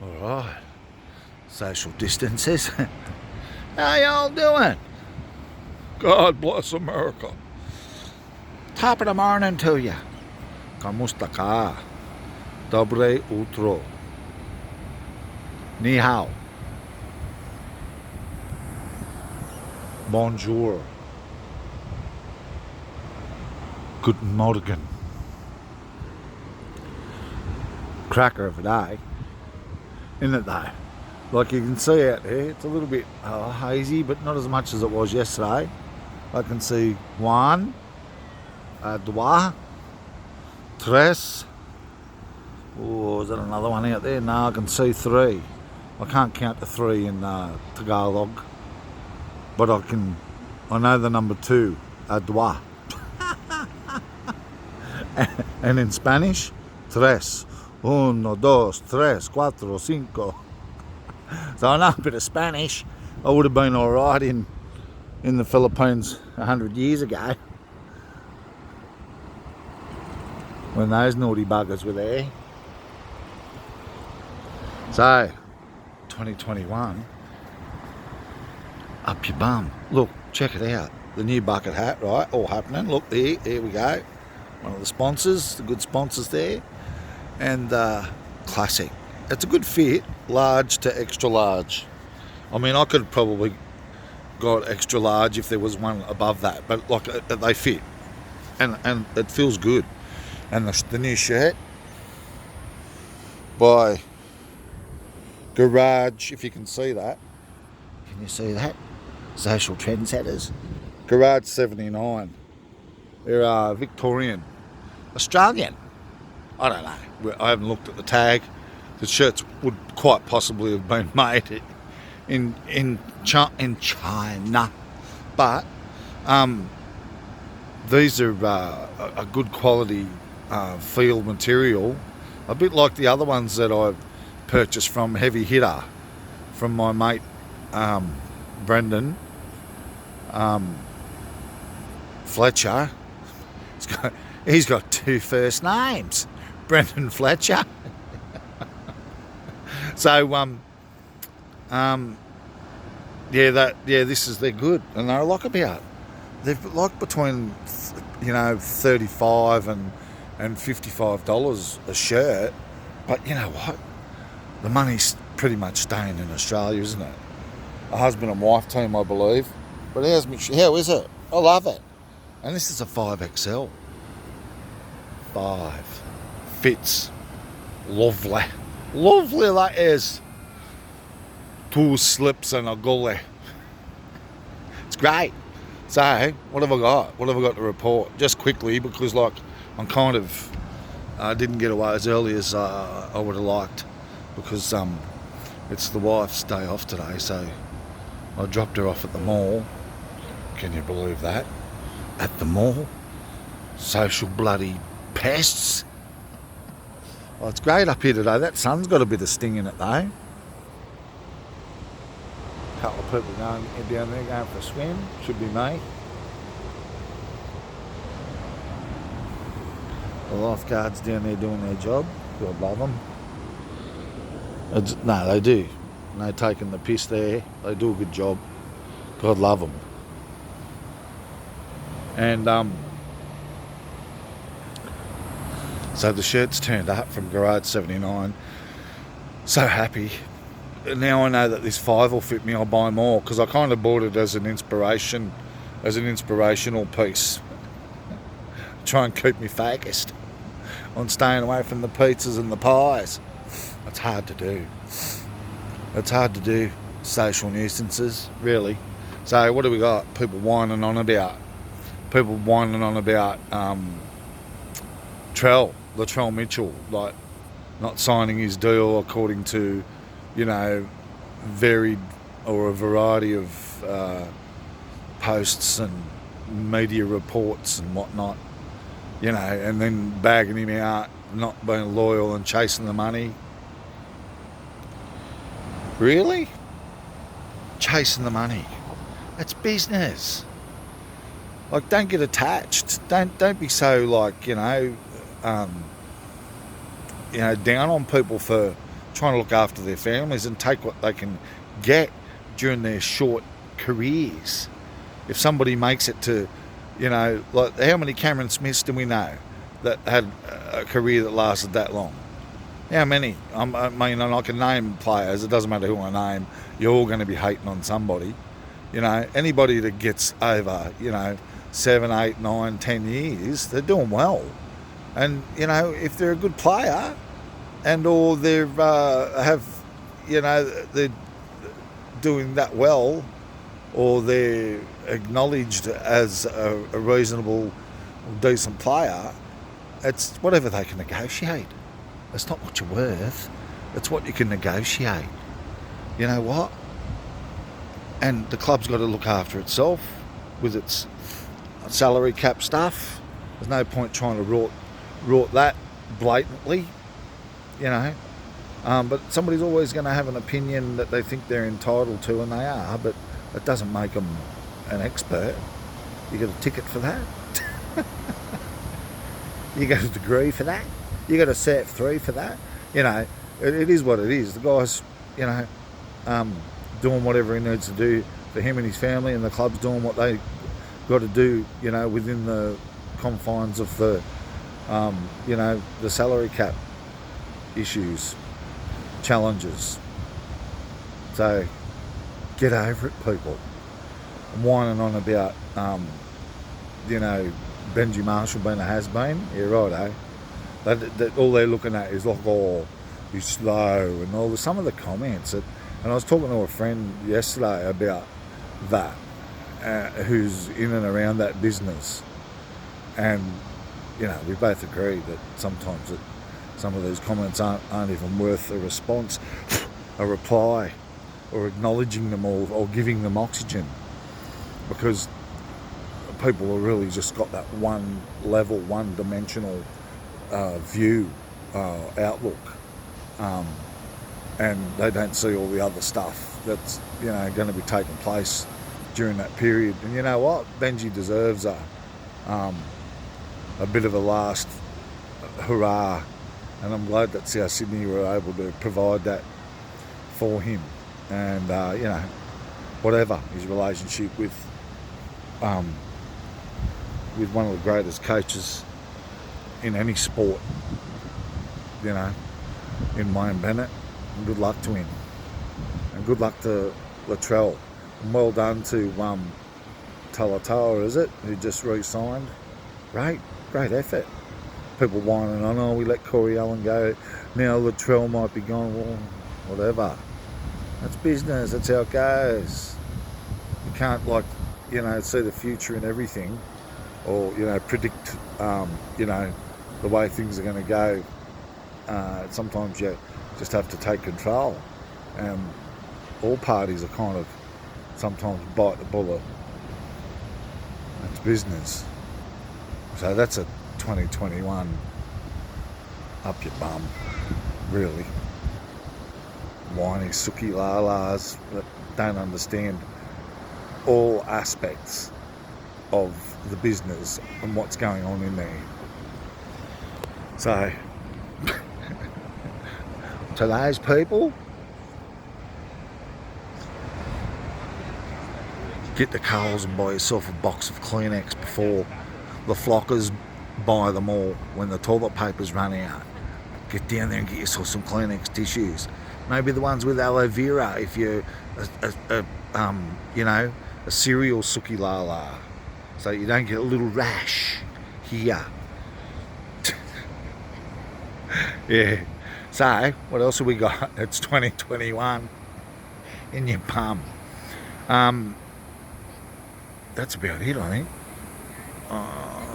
Alright, social distances. How y'all doing? God bless America. Top of the morning to you. Kamusta ka? Dobre utro. Ni hao. Bonjour. Guten Morgen. Cracker of a day. Isn't it though? Like you can see out there, it's a little bit hazy, but not as much as it was yesterday. I can see one, deux, tres. Oh, is that another one out there? No, I can see three. I can't count the three in Tagalog, but I know the number two, deux. And in Spanish, tres. Uno, dos, tres, cuatro, cinco. So I know a bit of Spanish. I would have been alright in the Philippines 100 years ago, when those naughty buggers were there. So, 2021, up your bum. Look, check it out. The new bucket hat, right? All happening. Look, there we go. One of the sponsors, the good sponsors there. And classic. It's a good fit, large to extra large. I mean, I could have probably got extra large if there was one above that, but like they fit, and it feels good. And the new shirt by Garage, if you can see that. Can you see that? Social trendsetters. Garage 79. They're Victorian, Australian. I don't know. I haven't looked at the tag. The shirts would quite possibly have been made in China, but these are a good quality field material, a bit like the other ones that I've purchased from Heavy Hitter, from my mate Brendan Fletcher. He's got two first names, Brendan Fletcher. So they're good, and they're like they're like between $35 and $55 a shirt. But you know what? The money's pretty much staying in Australia, isn't it? A husband and wife team, I believe. But how is it? I love it. And this is a 5XL. 5 fits lovely. Lovely that is. 2 slips and a gully. It's great. So, what have I got? What have I got to report? Just quickly, because I'm kind of didn't get away as early as I would have liked, because it's the wife's day off today, so I dropped her off at the mall. Can you believe that? At the mall? Social bloody pests. Well, it's great up here today. That sun's got a bit of sting in it though. A couple of people down there going for a swim. Should be me. The lifeguards down there doing their job. God love them. No, they do. No taking the piss there. They do a good job. God love them. And so the shirt's turned up from Garage 79. So happy. Now I know that this 5 will fit me. I'll buy more, because I kind of bought it as an inspirational piece. Try and keep me focused on staying away from the pizzas and the pies. It's hard to do. It's hard to do. Social nuisances, really. So what do we got? People whining on about Latrell Mitchell, like not signing his deal according to, varied or a variety of posts and media reports and whatnot, and then bagging him out, not being loyal and chasing the money. Really? Chasing the money. It's business. Like, don't get attached. Don't be so down on people for trying to look after their families and take what they can get during their short careers. If somebody makes it to, like how many Cameron Smiths do we know that had a career that lasted that long? How many? I mean, I can name players. It doesn't matter who I name. You're all going to be hating on somebody. Anybody that gets over, 7, 8, 9, 10 years, they're doing well. And, if they're a good player and or they're they're doing that well, or they're acknowledged as a reasonable, decent player, it's whatever they can negotiate. It's not what you're worth. It's what you can negotiate. You know what? And the club's got to look after itself with its salary cap stuff. There's no point trying to rort that blatantly, But somebody's always going to have an opinion that they think they're entitled to, and they are, but it doesn't make them an expert. You get a ticket for that. You get a degree for that. You got a Cert 3 for that. It is what it is. The guy's, doing whatever he needs to do for him and his family, and the club's doing what they got to do, within the confines of the, the salary cap issues, challenges. So get over it, people. I'm whining on about, Benji Marshall being a has-been. Yeah, right, eh? All they're looking at is like, oh, he's slow, and all some of the comments and I was talking to a friend yesterday about that, who's in and around that business, and we both agree that sometimes some of these comments aren't even worth a response, a reply, or acknowledging them or giving them oxygen, because people have really just got that one level, one-dimensional view, outlook, and they don't see all the other stuff that's going to be taking place during that period. And you know what? Benji deserves a bit of a last hurrah, and I'm glad that South Sydney were able to provide that for him. And whatever his relationship with one of the greatest coaches in any sport, in Wayne Bennett, and good luck to him, and good luck to Latrell, and well done to Talatoa, is it, who just re-signed. Great effort. People whining on, oh, we let Corey Allen go, now Latrell might be gone. Well, whatever, that's business, that's how it goes. You can't see the future in everything, or predict the way things are going to go. Sometimes you just have to take control, and all parties are kind of sometimes bite the bullet. That's business. So that's a 2021 up your bum, really. Whiny sooky lalas that don't understand all aspects of the business and what's going on in there. So to those people, get to Coles and buy yourself a box of Kleenex before the flockers buy them all when the toilet paper's run out. Get down there and get yourself some Kleenex tissues. Maybe the ones with aloe vera if you're a cereal sooky lala, so you don't get a little rash here. Yeah. So, what else have we got? It's 2021 in your bum. That's about it, I think.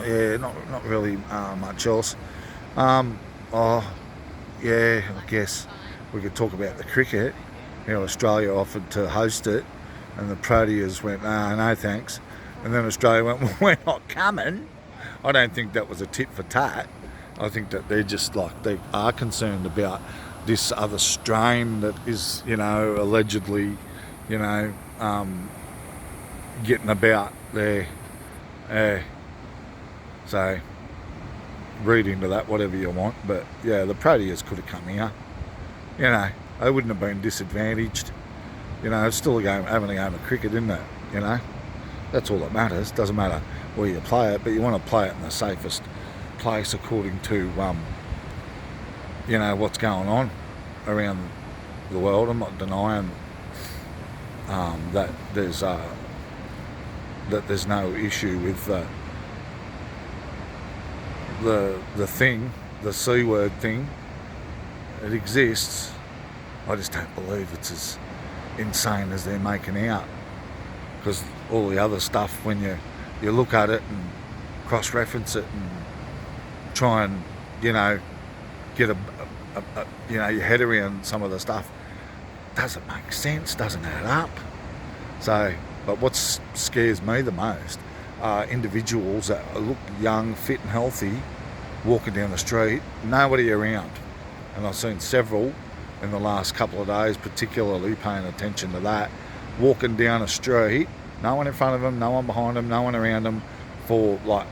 Yeah, not really much else. I guess we could talk about the cricket. Australia offered to host it, and the Proteas went, no thanks. And then Australia went, well, we're not coming. I don't think that was a tit for tat. I think that they're just they are concerned about this other strain that is, allegedly, getting about there. So, read into that whatever you want. But, yeah, the Proteas could have come here. You know, they wouldn't have been disadvantaged. You know, it's still a game, having a game of cricket, isn't it? You know, that's all that matters. Doesn't matter where you play it, but you want to play it in the safest place according to, you know, what's going on around the world. I'm not denying that there's no issue with the thing, the C word thing. It exists. I just don't believe it's as insane as they're making out, because all the other stuff, when you look at it and cross-reference it and try and, you know, get you know, your head around some of the stuff, doesn't make sense, doesn't add up. So, but what scares me the most are individuals that look young, fit and healthy, walking down the street, nobody around. And I've seen several in the last couple of days, particularly paying attention to that, walking down a street, no one in front of them, no one behind them, no one around them, for like,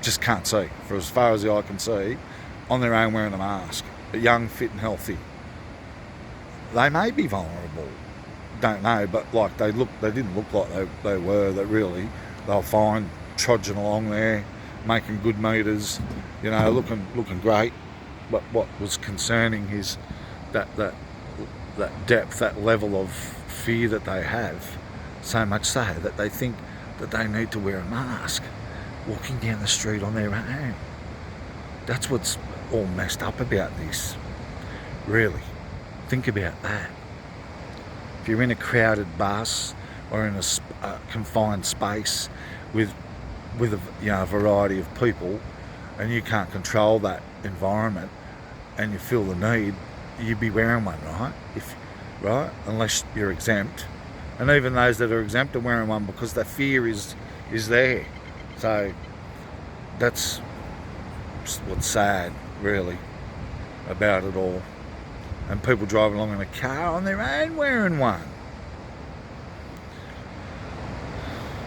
just can't see, for as far as the eye can see, on their own wearing a mask. But young, fit and healthy. They may be vulnerable, don't know, but like they didn't look like they were. That really, they were fine, trudging along there, making good meters, you know, looking great. But what was concerning is that depth, that level of fear that they have, so much so that they think that they need to wear a mask walking down the street on their own. That's what's all messed up about this, really. Think about that. If you're in a crowded bus or in a confined space with a, you know, a variety of people, and you can't control that environment, and you feel the need, you'd be wearing one, right? Unless you're exempt, and even those that are exempt are wearing one because the fear is there. So that's what's sad, really, about it all. And people driving along in a car on their own wearing one.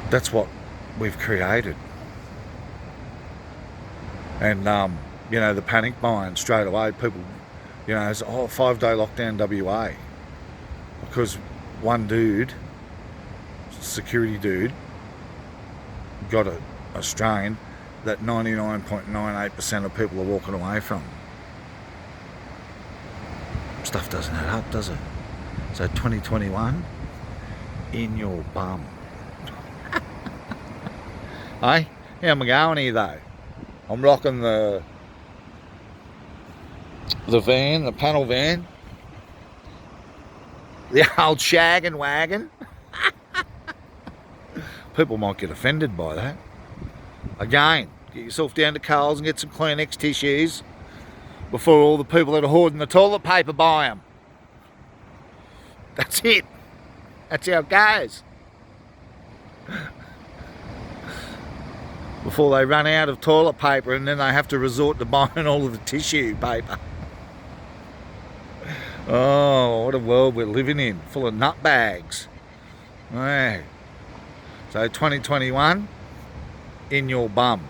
That's what we've created. And, you know, the panic buying straight away, people, you know, it's, 5-day lockdown WA. Because one dude, security dude, got a strain that 99.98% of people are walking away from. Stuff doesn't add up, does it? So 2021, in your bum. Hey, how am I going here though? I'm rocking the van, the panel van, the old shaggin' wagon. People might get offended by that. Again, get yourself down to Coles and get some Kleenex tissues before all the people that are hoarding the toilet paper buy them. That's it. That's how it goes. Before they run out of toilet paper and then they have to resort to buying all of the tissue paper. Oh, what a world we're living in, full of nut bags. Yeah. So 2021, in your bum.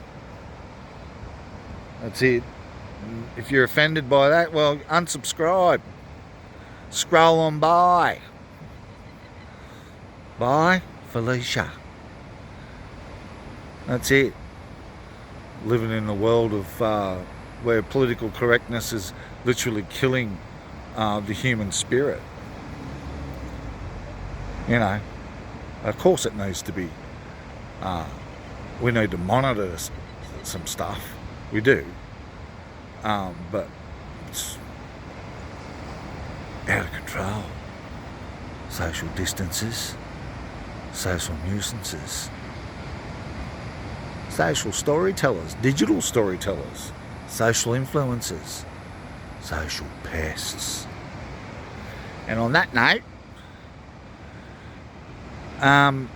That's it. If you're offended by that, well, unsubscribe. Scroll on by. Bye, Felicia. That's it. Living in a world of where political correctness is literally killing the human spirit. You know, of course it needs to be. We need to monitor some stuff. We do. But it's out of control. Social distances, social nuisances, social storytellers, digital storytellers, social influencers, social pests. And on that note, I don't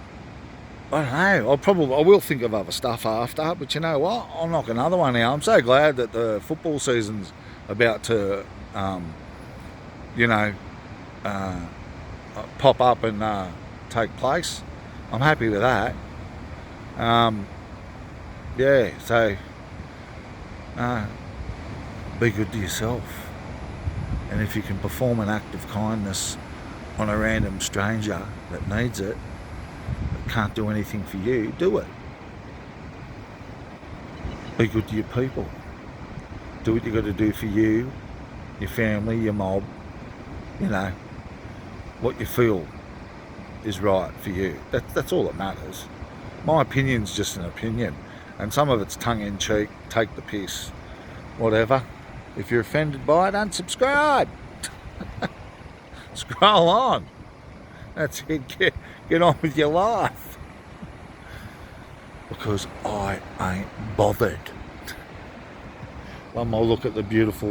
know, I will think of other stuff after, but you know what, I'll knock another one out. I'm so glad that the football season's about to, pop up and take place. I'm happy with that. Yeah, so be good to yourself. And if you can perform an act of kindness on a random stranger that needs it, that can't do anything for you, do it. Be good to your people. Do what you got to do for you, your family, your mob. You know, what you feel is right for you. That's all that matters. My opinion's just an opinion, and some of it's tongue-in-cheek, take the piss, whatever. If you're offended by it, unsubscribe. Scroll on. That's it. Get on with your life. Because I ain't bothered. One more look at the beautiful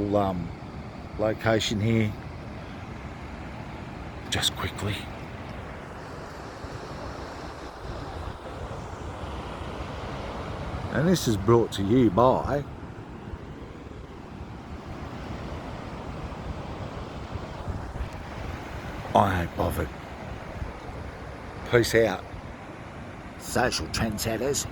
location here. Just quickly. And this is brought to you by I ain't bothered. Peace out, social trendsetters.